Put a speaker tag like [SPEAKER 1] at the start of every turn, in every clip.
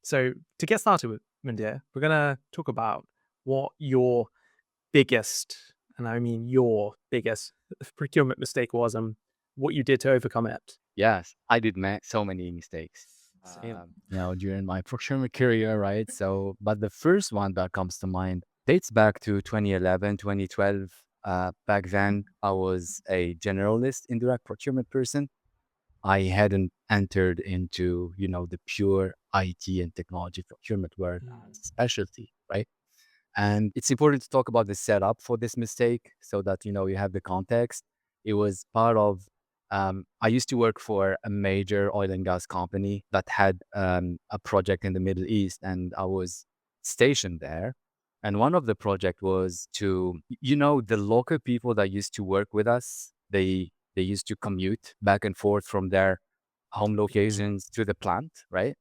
[SPEAKER 1] So to get started with Moundir, we're gonna talk about what your biggest, and I mean your biggest procurement mistake was and what you did to overcome it.
[SPEAKER 2] Yes, I did so many mistakes,
[SPEAKER 1] Same.
[SPEAKER 2] during my procurement career, right? So, but the first one that comes to mind dates back to 2011, 2012. Back then, I was a generalist indirect procurement person. I hadn't entered into, the pure IT and technology procurement world as
[SPEAKER 1] Mm.
[SPEAKER 2] a specialty, right? And it's important to talk about the setup for this mistake so that you have the context. It was part of I used to work for a major oil and gas company that had a project in the Middle East, and I was stationed there. And one of the project was to, the local people that used to work with us. They used to commute back and forth from their home
[SPEAKER 1] Yeah.
[SPEAKER 2] locations to the plant, right?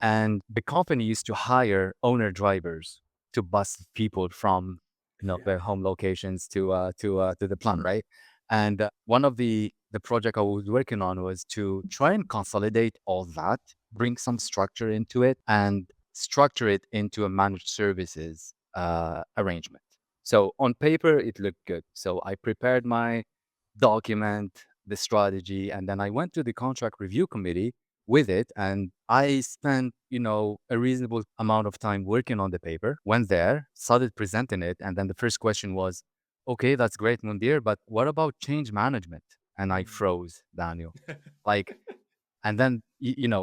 [SPEAKER 2] And the company used to hire owner drivers to bus people from
[SPEAKER 1] Yeah.
[SPEAKER 2] their home locations to the plant, right? And one of the project I was working on was to try and consolidate all that, bring some structure into it, and structure it into a managed services arrangement. So on paper, it looked good. So I prepared my document, the strategy, and then I went to the contract review committee with it. And I spent, a reasonable amount of time working on the paper, went there, started presenting it. And then the first question was, okay, that's great, Mundir, but what about change management? And I
[SPEAKER 1] Mm.
[SPEAKER 2] froze, Daniel. Like, and then,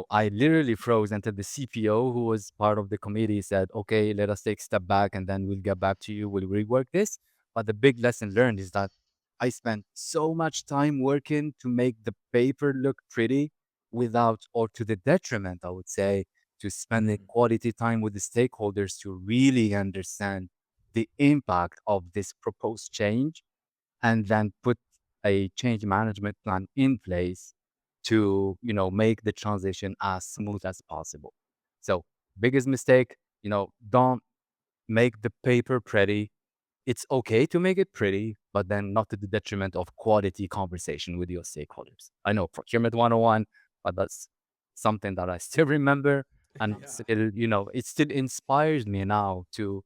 [SPEAKER 2] I literally froze until the CPO, who was part of the committee, said, okay, let us take a step back and then we'll get back to you. We'll rework this. But the big lesson learned is that I spent so much time working to make the paper look pretty without, or to the detriment, I would say, to spending
[SPEAKER 1] Mm.
[SPEAKER 2] quality time with the stakeholders to really understand the impact of this proposed change and then put a change management plan in place to make the transition as smooth as possible. So biggest mistake, don't make the paper pretty. It's okay to make it pretty, but then not to the detriment of quality conversation with your stakeholders. I know procurement 101, but that's something that I still remember, and
[SPEAKER 1] Yeah.
[SPEAKER 2] it still inspires me now to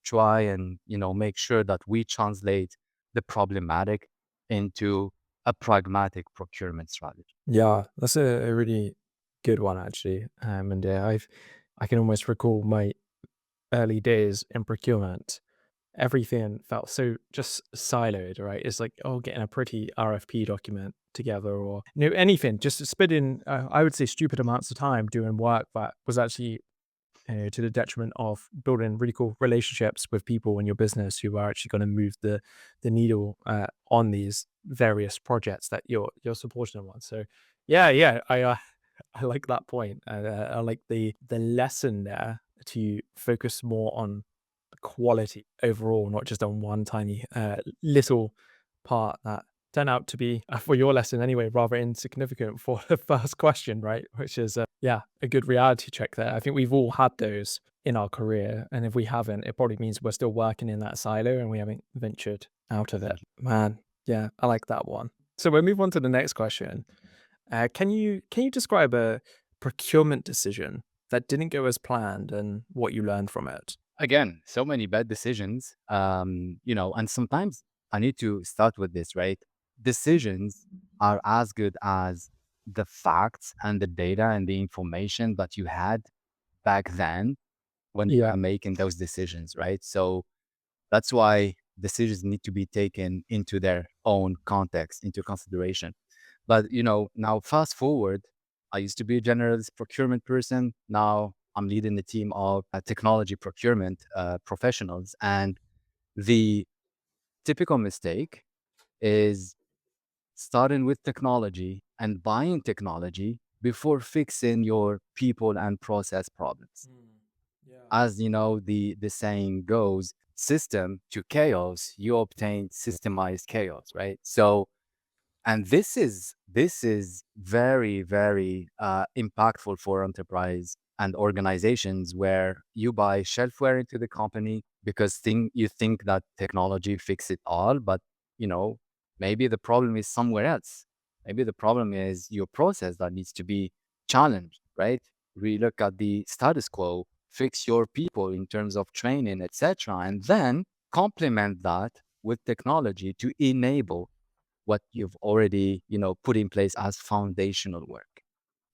[SPEAKER 2] try and make sure that we translate the problematic into a pragmatic procurement strategy.
[SPEAKER 1] Yeah, that's a really good one actually. And yeah, I can almost recall my early days in procurement. Everything felt so just siloed, right? It's like, oh, getting a pretty RFP document together or anything, just spending, I would say, stupid amounts of time doing work that was actually to the detriment of building really cool relationships with people in your business who are actually going to move the needle on these various projects that you're supporting them on. So, yeah, I like that point. I like the lesson there to focus more on quality overall, not just on one tiny little part that turned out to be, for your lesson anyway, rather insignificant for the first question, right? Which is, yeah, a good reality check there. I think we've all had those in our career. And if we haven't, it probably means we're still working in that silo and we haven't ventured out of it. Man, yeah, I like that one. So we'll move on to the next question. Can you describe a procurement decision that didn't go as planned and what you learned from it?
[SPEAKER 2] Again, so many bad decisions. And sometimes I need to start with this, right? Decisions are as good as the facts and the data and the information that you had back then when you
[SPEAKER 1] Yeah.
[SPEAKER 2] are making those decisions, right? So that's why decisions need to be taken into their own context, into consideration. But now fast forward, I used to be a generalist procurement person. Now I'm leading the team of technology procurement professionals, and the typical mistake is starting with technology and buying technology before fixing your people and process problems.
[SPEAKER 1] Mm. Yeah.
[SPEAKER 2] As the saying goes, system to chaos, you obtain systemized chaos, right? So, and this is very, very impactful for enterprise and organizations where you buy shelfware into the company because you think that technology fix it all, but you know maybe the problem is somewhere else. Maybe the problem is your process that needs to be challenged, right? relook at the status quo, fix your people in terms of training, etc., and then complement that with technology to enable what you've already, put in place as foundational work.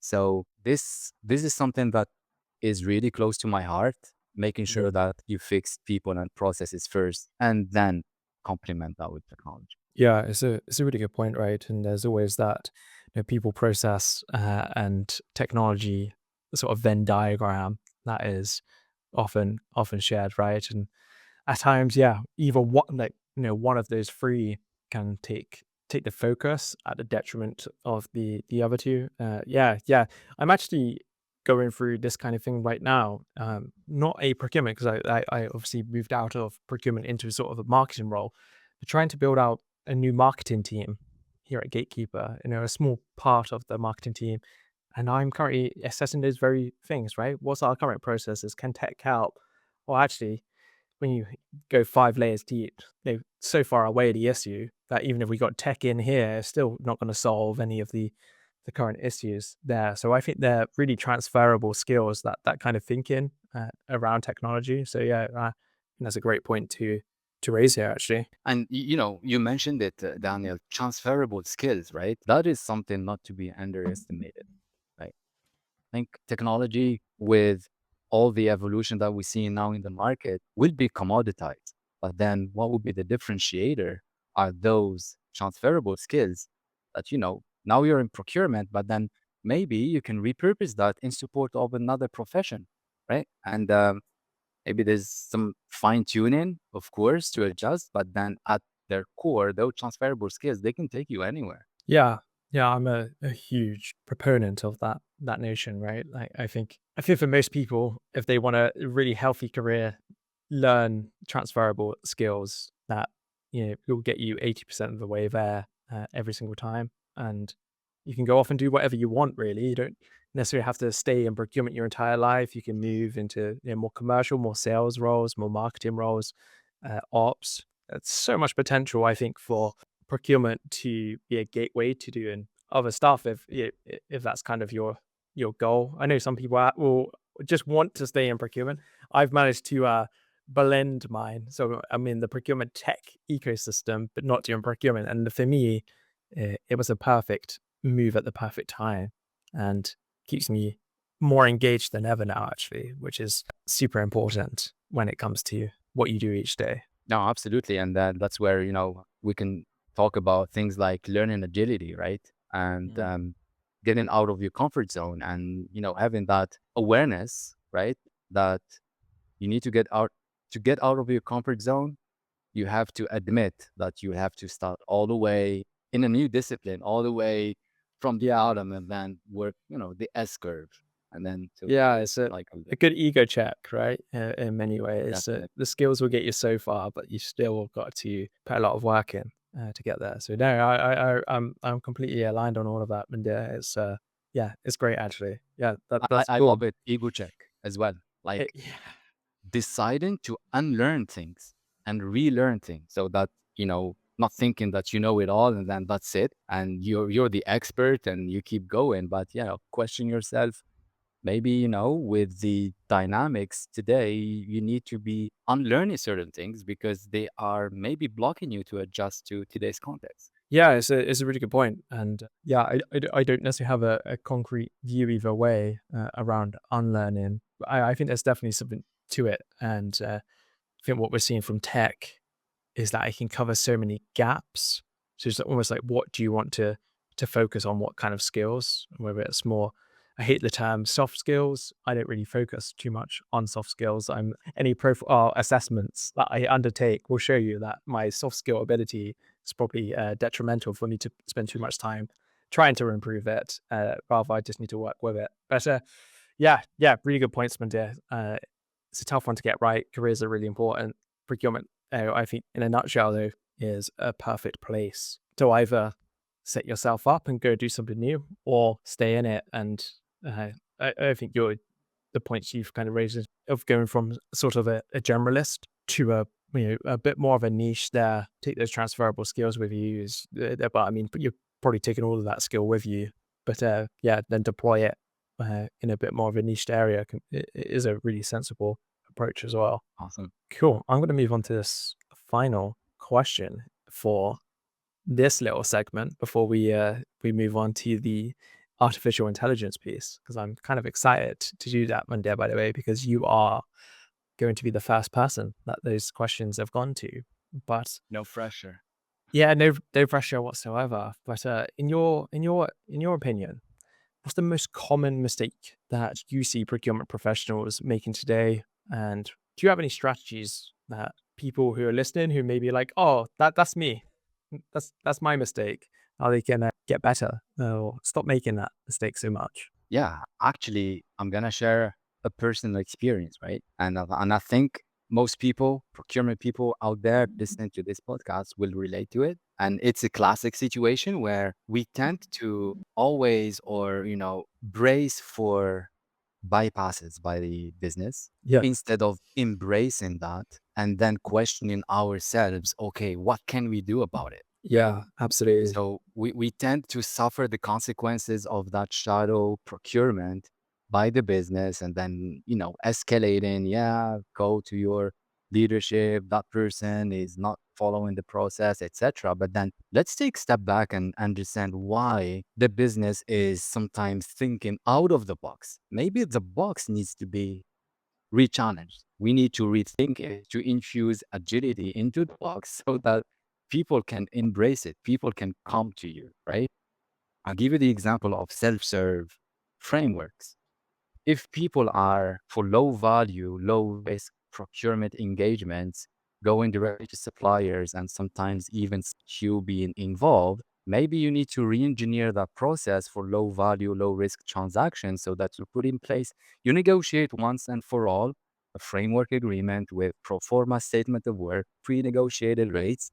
[SPEAKER 2] So this is something that is really close to my heart, making sure that you fix people and processes first and then complement that with technology.
[SPEAKER 1] Yeah, it's a really good point, right? And there's always that, people process and technology sort of Venn diagram that is often shared, right? And at times, yeah, either one, like, one of those three can take the focus at the detriment of the other two. Yeah, yeah. I'm actually going through this kind of thing right now. Not a procurement, because I obviously moved out of procurement into sort of a marketing role, but trying to build out a new marketing team here at Gatekeeper. A small part of the marketing team, and I'm currently assessing those very things. Right, what's our current processes? Can tech help? Well, actually, when you go 5 layers deep, so far away the issue that even if we got tech in here, it's still not gonna solve any of the current issues there. So I think they're really transferable skills, that kind of thinking, around technology. So yeah, I think that's a great point to raise here, actually.
[SPEAKER 2] And you mentioned it, Daniel, transferable skills, right? That is something not to be underestimated, right? I think technology, with all the evolution that we see now in the market, will be commoditized. But then what would be the differentiator are those transferable skills that, now you're in procurement, but then maybe you can repurpose that in support of another profession, right? And maybe there's some fine tuning, of course, to adjust, but then at their core, those transferable skills, they can take you anywhere.
[SPEAKER 1] Yeah. Yeah, I'm a huge proponent of that notion, right? Like, I think for most people, if they want a really healthy career, learn transferable skills that, will get you 80% of the way there, every single time. And you can go off and do whatever you want, really. You don't necessarily have to stay in procurement your entire life. You can move into, more commercial, more sales roles, more marketing roles, ops. It's so much potential, I think, for procurement to be a gateway to doing other stuff, if that's kind of your goal. I know some people will just want to stay in procurement. I've managed to blend mine, so I'm in the procurement tech ecosystem, but not doing procurement. And for me, it was a perfect move at the perfect time, and keeps me more engaged than ever now, actually, which is super important when it comes to what you do each day.
[SPEAKER 2] No, absolutely. And that's where, we can talk about things like learning agility, right? And
[SPEAKER 1] Mm.
[SPEAKER 2] getting out of your comfort zone and, having that awareness, right? That you need to get out of your comfort zone. You have to admit that you have to start all the way in a new discipline, all the way from the bottom, and then work, the S curve, and then to
[SPEAKER 1] Yeah, it's a
[SPEAKER 2] like
[SPEAKER 1] a good ego check, right? In many ways,
[SPEAKER 2] definitely.
[SPEAKER 1] the skills will get you so far, but you still got to put a lot of work in to get there. So no, I'm completely aligned on all of that, and yeah, it's yeah, it's great actually. Yeah, that's
[SPEAKER 2] I
[SPEAKER 1] cool.
[SPEAKER 2] love it. Ego check as well. Like
[SPEAKER 1] Yeah,
[SPEAKER 2] deciding to unlearn things and relearn things so that, not thinking that you know it all and then that's it. And you're the expert and you keep going. But, question yourself. Maybe, with the dynamics today, you need to be unlearning certain things because they are maybe blocking you to adjust to today's context.
[SPEAKER 1] yeah, it's a really good point, and yeah, I don't necessarily have a concrete view either way around unlearning. I think there's definitely something to it, and I think what we're seeing from tech is that it can cover so many gaps. So it's almost like, what do you want to focus on? What kind of skills? Whether it's more, I hate the term soft skills. I don't really focus too much on soft skills. I'm any profile assessments that I undertake will show you that my soft skill ability is probably detrimental for me to spend too much time trying to improve it. Rather, I just need to work with it. But yeah, yeah, really good points, Mandir. It's a tough one to get right. Careers are really important. Procurement, I think, in a nutshell, though, is a perfect place to either set yourself up and go do something new, or stay in it. And I think the points you've kind of raised of going from sort of a generalist to a bit more of a niche there. Take those transferable skills with you. But I mean, you're probably taking all of that skill with you. But yeah, then deploy it in a bit more of a niched area it is a really sensible approach as well.
[SPEAKER 2] Awesome.
[SPEAKER 1] Cool. I'm going to move on to this final question for this little segment before we move on to the artificial intelligence piece, because I'm kind of excited to do that, Monday, by the way, because you are going to be the first person that those questions have gone to. But
[SPEAKER 2] No pressure.
[SPEAKER 1] yeah, no pressure whatsoever. But in your opinion, what's the most common mistake that you see procurement professionals making today? And do you have any strategies that people who are listening who may be like, oh, that's me, that's my mistake, how they can get better or stop making that mistake so much?
[SPEAKER 2] Yeah, actually, I'm gonna share a personal experience, right? And I think most people, procurement people out there listening to this podcast, will relate to it. And it's a classic situation where we tend to always, or brace for bypasses by the business
[SPEAKER 1] Yeah.
[SPEAKER 2] instead of embracing that and then questioning ourselves. Okay, what can we do about it?
[SPEAKER 1] Yeah, absolutely.
[SPEAKER 2] So we tend to suffer the consequences of that shadow procurement by the business and then, escalating. Yeah, go to your leadership. That person is not following the process, etc. But then let's take a step back and understand why the business is sometimes thinking out of the box. Maybe the box needs to be re-challenged. We need to rethink it to infuse agility into the box so that people can embrace it. People can come to you, right? I'll give you the example of self-serve frameworks. If people are for low value, low risk procurement engagements, going directly to suppliers and sometimes even you being involved, maybe you need to re-engineer that process for low value, low risk transactions so that you put in place, you negotiate once and for all a framework agreement with pro forma statement of work, pre-negotiated rates,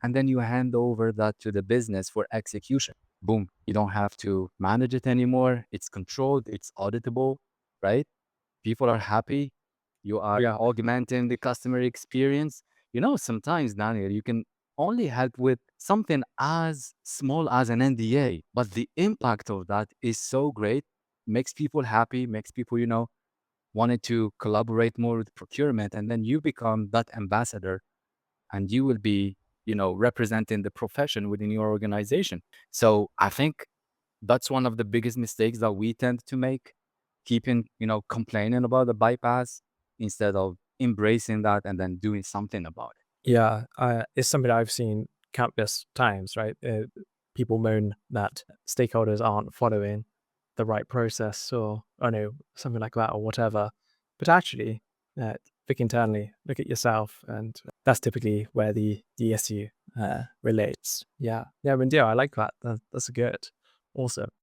[SPEAKER 2] and then you hand over that to the business for execution. Boom. You don't have to manage it anymore. It's controlled, it's auditable, right? People are happy. You are
[SPEAKER 1] Yeah.
[SPEAKER 2] augmenting the customer experience. Sometimes, Daniel, you can only help with something as small as an NDA, but the impact of that is so great, makes people happy, makes people, wanted to collaborate more with procurement. And then you become that ambassador and you will be, representing the profession within your organization. So I think that's one of the biggest mistakes that we tend to make, keeping, complaining about the bypass instead of embracing that and then doing something about it.
[SPEAKER 1] Yeah, it's something I've seen countless times, right? People moan that stakeholders aren't following the right process, or I know something like that, or whatever. But actually, look internally, look at yourself, and that's typically where the issue relates. Yeah, yeah, Mandir, I like that. That's good. Awesome.